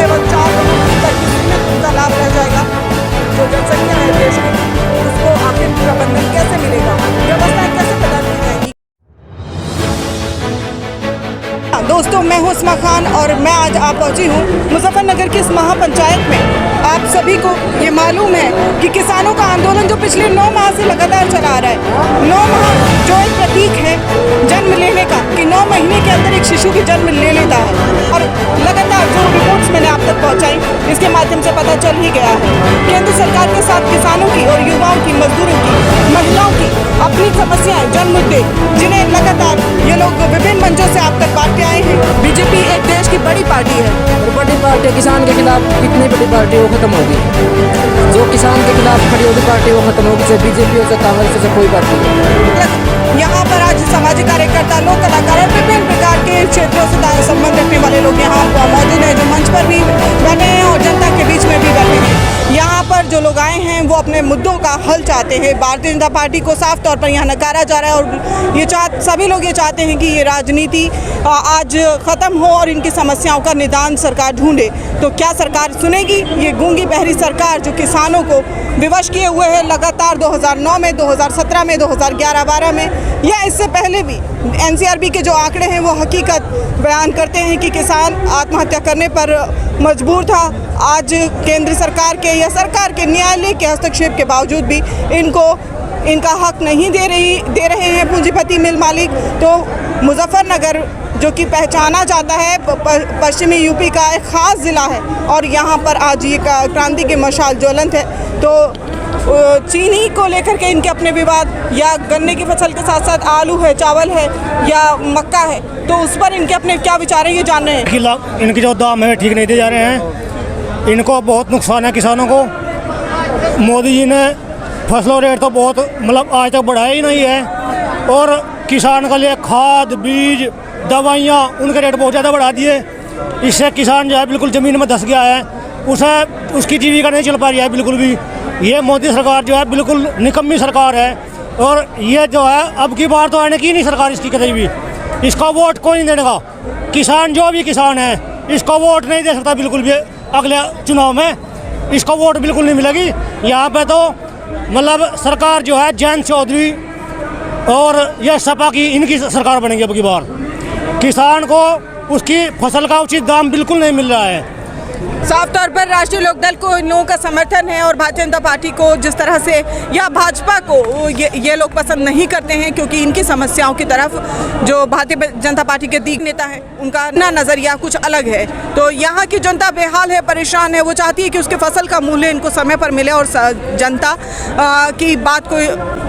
केवल 4 लोगों तक ही सीमित उनका लाभ रह जाएगा। जो जनसंख्या है देश की उसको आखिर प्रबंधन कैसे मिलेगा, व्यवस्थाएं कैसे प्रदान की जाएंगी। दोस्तों, मैं हूं उस्मा खान और मैं आज आप पहुंची हूं मुजफ्फरनगर की इस महापंचायत में। आप सभी को ये मालूम है कि किसानों का आंदोलन जो पिछले 9 माह से लगातार चला रहा है, 9 माह जो एक प्रतीक है जन्म लेने का, कि 9 महीने के अंदर एक शिशु की जन्म ले लेता है। और लगातार जो रिपोर्ट्स मैंने आप तक पहुंचाई, इसके माध्यम से पता चल ही गया है केंद्र सरकार के साथ किसानों की और युवाओं की, मजदूरों की, महिलाओं की अपनी समस्याएं, जन मुद्दे, जिन्हें लगातार ये लोग विभिन्न मंचों से आप तक बांटते आए हैं। बीजेपी एक देश की बड़ी पार्टी है और बड़ी पार्टी किसान के खिलाफ कितनी बड़ी पार्टी वो खत्म होगी। जो किसान के खिलाफ खड़ी होगी पार्टी वो खत्म होगी, चाहे बीजेपी हो, चाहे कांग्रेस हो, चाहे कोई पार्टी हो। यहाँ पर आज सामाजिक कार्यकर्ता, लोक कलाकार और विभिन्न प्रकार के क्षेत्रों से संबंध रखने वाले लोग यहाँ मौजूद हैं, जो मंच पर भी बैठे हैं और जनता के बीच में भी बैठे हैं। यहाँ पर जो लोग आए हैं वो अपने मुद्दों का हल चाहते हैं। भारतीय जनता पार्टी को साफ तौर पर यहाँ नकारा जा रहा है और ये सभी लोग ये चाहते हैं कि ये राजनीति आज ख़त्म हो और इनकी समस्याओं का निदान सरकार ढूंढे। तो क्या सरकार सुनेगी ये गूंगी बहरी सरकार जो किसानों को विवश किए हुए है लगातार 2009 में, 2017 में, 2011-12 में, या इससे पहले भी एनसीआरबी के जो आंकड़े हैं वो हकीकत बयान करते हैं कि किसान आत्महत्या करने पर मजबूर था। आज केंद्र सरकार के या सरकार के न्यायालय के हस्तक्षेप के बावजूद भी इनका हक नहीं दे रहे हैं पूंजीपति मिल मालिक। तो मुजफ्फरनगर जो कि पहचाना जाता है पश्चिमी यूपी का एक ख़ास ज़िला है और यहाँ पर आज ये क्रांति की मशाल ज्वलंत है। तो चीनी को लेकर के इनके अपने विवाद, या गन्ने की फसल के साथ साथ आलू है, चावल है या मक्का है, तो उस पर इनके अपने क्या विचार है ये जान रहे हैं। इनके जो दाम है ठीक नहीं दिए जा रहे हैं, इनको बहुत नुकसान है किसानों को। मोदी जी ने फसलों रेट तो बहुत मतलब आज तक बढ़ाया ही नहीं है, और किसान के लिए खाद, बीज, दवाइयाँ उनके रेट बहुत ज़्यादा बढ़ा दिए। इससे किसान जो है बिल्कुल ज़मीन में धंस गया है, उसकी जीविका नहीं चल पा रही है बिल्कुल भी। ये मोदी सरकार जो है बिल्कुल निकम्मी सरकार है, और ये जो है अब की बार तो आने की नहीं सरकार इसकी कहीं भी। इसका वोट कोई नहीं देने का, किसान जो भी किसान है इसका वोट नहीं दे सकता बिल्कुल भी। अगले चुनाव में इसका वोट बिल्कुल नहीं मिलेगी। यहाँ पे तो मतलब सरकार जो है जयंत चौधरी और यह सपा की, इनकी सरकार बनेगी अब की बार। किसान को उसकी फसल का उचित दाम बिल्कुल नहीं मिल रहा है। साफ तौर पर राष्ट्रीय लोकदल को इन लोगों का समर्थन है और भारतीय जनता पार्टी को जिस तरह से, या भाजपा को ये लोग पसंद नहीं करते हैं, क्योंकि इनकी समस्याओं की तरफ जो भारतीय जनता पार्टी के दिग्गज नेता हैं उनका नज़रिया कुछ अलग है। तो यहाँ की जनता बेहाल है, परेशान है, वो चाहती है कि उसके फसल का मूल्य इनको समय पर मिले और जनता की बात को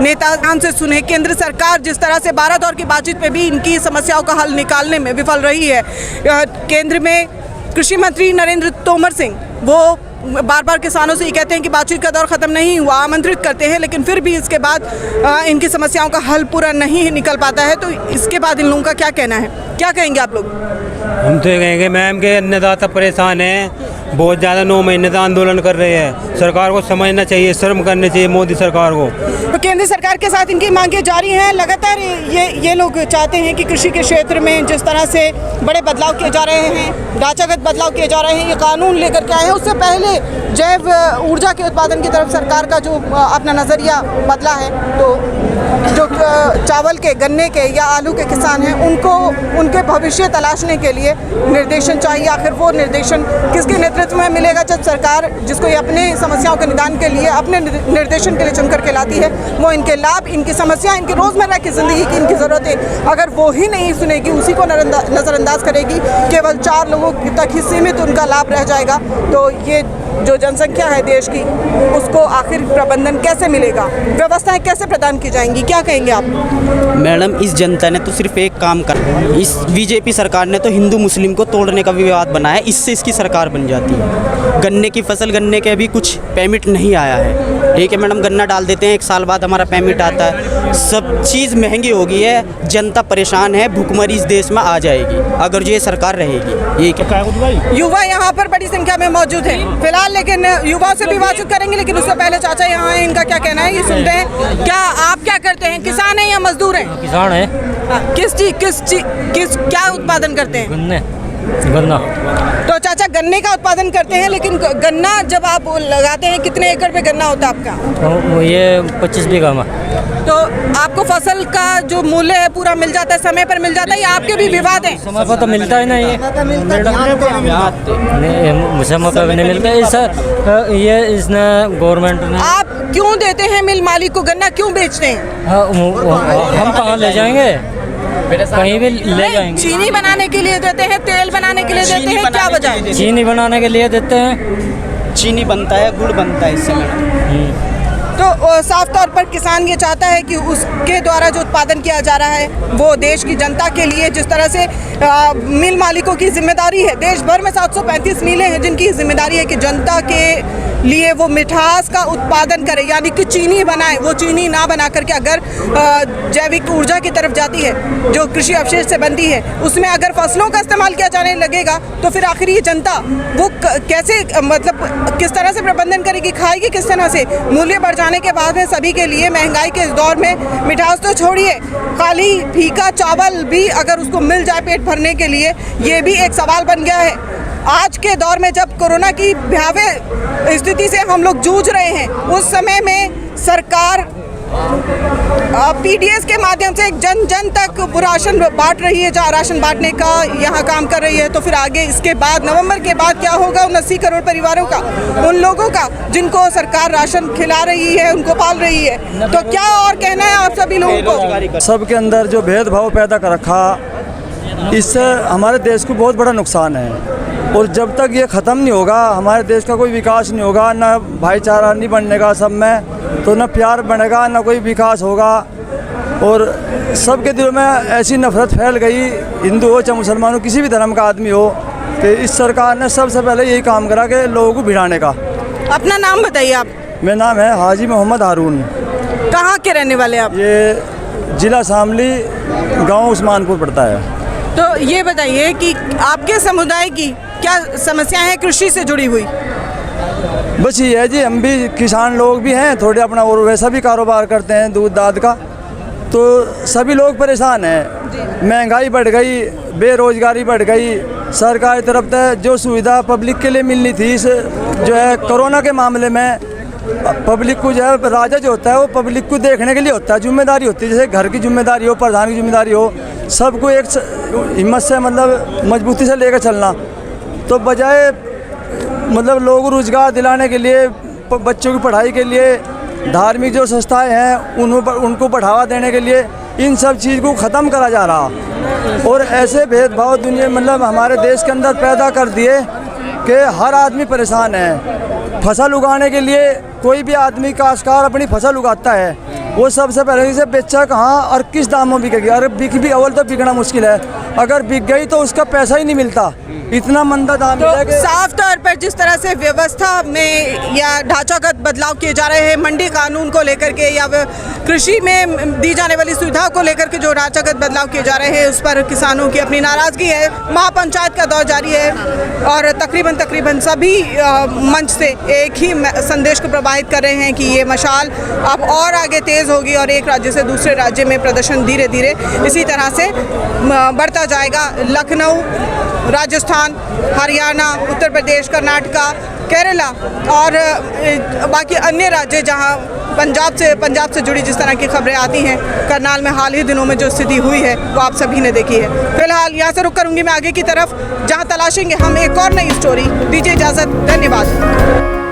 नेता ध्यान से सुने। केंद्र सरकार जिस तरह से 12 दौर की बातचीत में भी इनकी समस्याओं का हल निकालने में विफल रही है। केंद्र में कृषि मंत्री नरेंद्र तोमर सिंह वो बार बार किसानों से ये कहते हैं कि बातचीत का दौर ख़त्म नहीं हुआ, आमंत्रित करते हैं, लेकिन फिर भी इसके बाद इनकी समस्याओं का हल पूरा नहीं निकल पाता है। तो इसके बाद इन लोगों का क्या कहना है, क्या कहेंगे आप लोग? हम तो ये कहेंगे मैम के अन्नदाता परेशान हैं, बहुत ज़्यादा 9 महीने से आंदोलन कर रहे हैं। सरकार को समझना चाहिए, शर्म करनी चाहिए मोदी सरकार को। तो केंद्र सरकार के साथ इनकी मांगें जारी हैं लगातार। ये लोग चाहते हैं कि कृषि के क्षेत्र में जिस तरह से बड़े बदलाव किए जा रहे हैं, ढांचागत बदलाव किए जा रहे हैं, ये कानून लेकर के आए हैं। उससे पहले जैव ऊर्जा के उत्पादन की तरफ सरकार का जो अपना नज़रिया बदला है, तो जो चावल के, गन्ने के या आलू के किसान हैं उनको उनके भविष्य तलाशने के लिए निर्देशन चाहिए। आखिर वो निर्देशन किसके नेतृत्व में मिलेगा जब सरकार जिसको ये अपने समस्याओं के निदान के लिए, अपने निर्देशन के लिए चुन करके लाती है, वो इनके लाभ, इनकी समस्या, इनकी रोज़मर्रा की ज़िंदगी की इनकी ज़रूरतें अगर वो ही नहीं सुनेगी, उसी को नज़रअंदाज करेगी, केवल 4 लोगों तक ही सीमित उनका लाभ रह जाएगा, तो ये जो जनसंख्या है देश की उसको आखिर प्रबंधन कैसे मिलेगा, व्यवस्थाएं कैसे प्रदान की जाएंगी, क्या कहेंगे आप? मैडम, इस जनता ने तो सिर्फ एक काम कर, इस बीजेपी सरकार ने तो हिंदू मुस्लिम को तोड़ने का विवाद बनाया, इससे इसकी सरकार बन जाती है। गन्ने की फसल, गन्ने के अभी कुछ पेमेंट नहीं आया है, ठीक है मैडम, गन्ना डाल देते हैं, 1 साल बाद हमारा पेमेंट आता है। सब चीज़ महंगी हो गई है, जनता परेशान है, भुखमरी इस देश में आ जाएगी अगर ये सरकार रहेगी। ये क्या युवा यहाँ पर बड़ी संख्या में मौजूद है फिलहाल, लेकिन युवाओं से भी बातचीत करेंगे, लेकिन उससे पहले चाचा यहाँ हैं, इनका क्या कहना है ये सुनते हैं। क्या आप क्या करते हैं, किसान हैं या मजदूर हैं? किसान है। किस क्या उत्पादन करते हैं? गन्ना तो चाचा गन्ने का उत्पादन करते हैं, लेकिन गन्ना जब आप लगाते हैं कितने एकड़ पे गन्ना होता है आपका? ये 25 बीघा में। तो आपको फसल का जो मूल्य है पूरा मिल जाता है, समय पर मिल जाता है, या आपके भी विवाद हैं? समय पर तो मिलता ही नहीं है, समय पर नहीं मिलता है। ये इसने गवर्नमेंट ने। आप क्यों देते हैं मिल मालिक को गन्ना, क्यों बेचते हैं? हम कहाँ ले जाएंगे, कहीं भी ले जाएंगे। चीनी बनाने के लिए देते हैं, तेल बनाने के लिए देते हैं, क्या वजह है? चीनी बनाने के लिए देते हैं, चीनी बनता है, गुड़ बनता है इससे मैडम। तो साफ तौर पर किसान ये चाहता है कि उसके द्वारा जो उत्पादन किया जा रहा है वो देश की जनता के लिए, जिस तरह से मिल मालिकों की जिम्मेदारी है, देश भर में 735 मिलें हैं जिनकी जिम्मेदारी है कि जनता के लिए वो मिठास का उत्पादन करे, यानी कि चीनी बनाए। वो चीनी ना बना करके अगर जैविक ऊर्जा की तरफ जाती है जो कृषि अवशेष से बनती है, उसमें अगर फसलों का इस्तेमाल किया जाने लगेगा तो फिर आखिर ये जनता वो कैसे, मतलब किस तरह से प्रबंधन करेगी, खाएगी किस तरह से? मूल्य बढ़ जाने के बाद में सभी के लिए महंगाई के इस दौर में मिठास तो छोड़िए, खाली फीका चावल भी अगर उसको मिल जाए पेट भरने के लिए, ये भी एक सवाल बन गया है। आज के दौर में जब कोरोना की भयावह स्थिति से हम लोग जूझ रहे हैं, उस समय में सरकार पीडीएस के माध्यम से जन जन तक राशन बांट रही है, जहाँ राशन बांटने का यहाँ काम कर रही है। तो फिर आगे इसके बाद नवंबर के बाद क्या होगा उन 80 करोड़ परिवारों का, उन लोगों का जिनको सरकार राशन खिला रही है, उनको पाल रही है? तो क्या और कहना है आप सभी लोगों को? सबके अंदर जो भेदभाव पैदा कर रखा, इससे हमारे देश को बहुत बड़ा नुकसान है। और जब तक ये ख़त्म नहीं होगा हमारे देश का कोई विकास नहीं होगा, ना भाईचारा नहीं बनने का सब में, तो ना प्यार बनेगा, ना कोई विकास होगा। और सबके दिलों में ऐसी नफरत फैल गई, हिंदू हो चाहे मुसलमान हो, किसी भी धर्म का आदमी हो, कि इस सरकार ने सबसे पहले यही काम करा कि लोगों को भिड़ाने का। अपना नाम बताइए आप। मेरा नाम है हाजी मोहम्मद हारून। कहाँ के रहने वाले आप? ये जिला शामली, गांव उस्मानपुर पड़ता है। तो ये बताइए कि आपके समुदाय की क्या समस्याएं हैं कृषि से जुड़ी हुई? बस ये है जी, हम भी किसान लोग भी हैं थोड़े अपना, और वैसा भी कारोबार करते हैं दूध दाद का, तो सभी लोग परेशान हैं। महंगाई बढ़ गई, बेरोजगारी बढ़ गई, सरकार की तरफ से जो सुविधा पब्लिक के लिए मिलनी थी, इस जो है कोरोना के मामले में पब्लिक को जो है, राजा जो होता है वो पब्लिक को देखने के लिए होता है, जिम्मेदारी होती है, जैसे घर की जिम्मेदारी हो, प्रधान की जिम्मेदारी हो, सबको एक हिम्मत से मतलब मजबूती से लेकर चलना। तो बजाय मतलब लोगों को रोजगार दिलाने के लिए, बच्चों की पढ़ाई के लिए, धार्मिक जो संस्थाएं हैं उनको बढ़ावा देने के लिए इन सब चीज़ को ख़त्म करा जा रहा। और ऐसे भेदभाव दुनिया मतलब हमारे देश के अंदर पैदा कर दिए कि हर आदमी परेशान है। फसल उगाने के लिए कोई भी आदमी काश्तकार अपनी फसल उगाता है, वो सबसे पहले इसे बेचा कहाँ और किस दाम में बिकेगी। अगर बिक भी अव्वल तो बिकना मुश्किल है, अगर बिक गई तो उसका पैसा ही नहीं मिलता, इतना मंदा दाम तो मिला। साफ तौर पर जिस तरह से व्यवस्था में या ढांचागत बदलाव किए जा रहे हैं, मंडी कानून को लेकर के या कृषि में दी जाने वाली सुविधाओं को लेकर के जो ढांचागत बदलाव किए जा रहे हैं, उस पर किसानों की अपनी नाराजगी है। महापंचायत का दौर जारी है और तकरीबन सभी मंच से एक ही संदेश को प्रवाहित कर रहे हैं कि ये मशाल अब और आगे तेज होगी और एक राज्य से दूसरे राज्य में प्रदर्शन धीरे धीरे इसी तरह से बढ़ता जाएगा। लखनऊ, राजस्थान, हरियाणा, उत्तर प्रदेश, कर्नाटका, केरला और बाकी अन्य राज्य जहां पंजाब से जुड़ी जिस तरह की खबरें आती हैं, करनाल में हाल ही दिनों में जो स्थिति हुई है वो आप सभी ने देखी है। फिलहाल यहाँ से रुक करूँगी मैं आगे की तरफ, जहाँ तलाशेंगे हम एक और नई स्टोरी। दीजिए इजाज़त, धन्यवाद।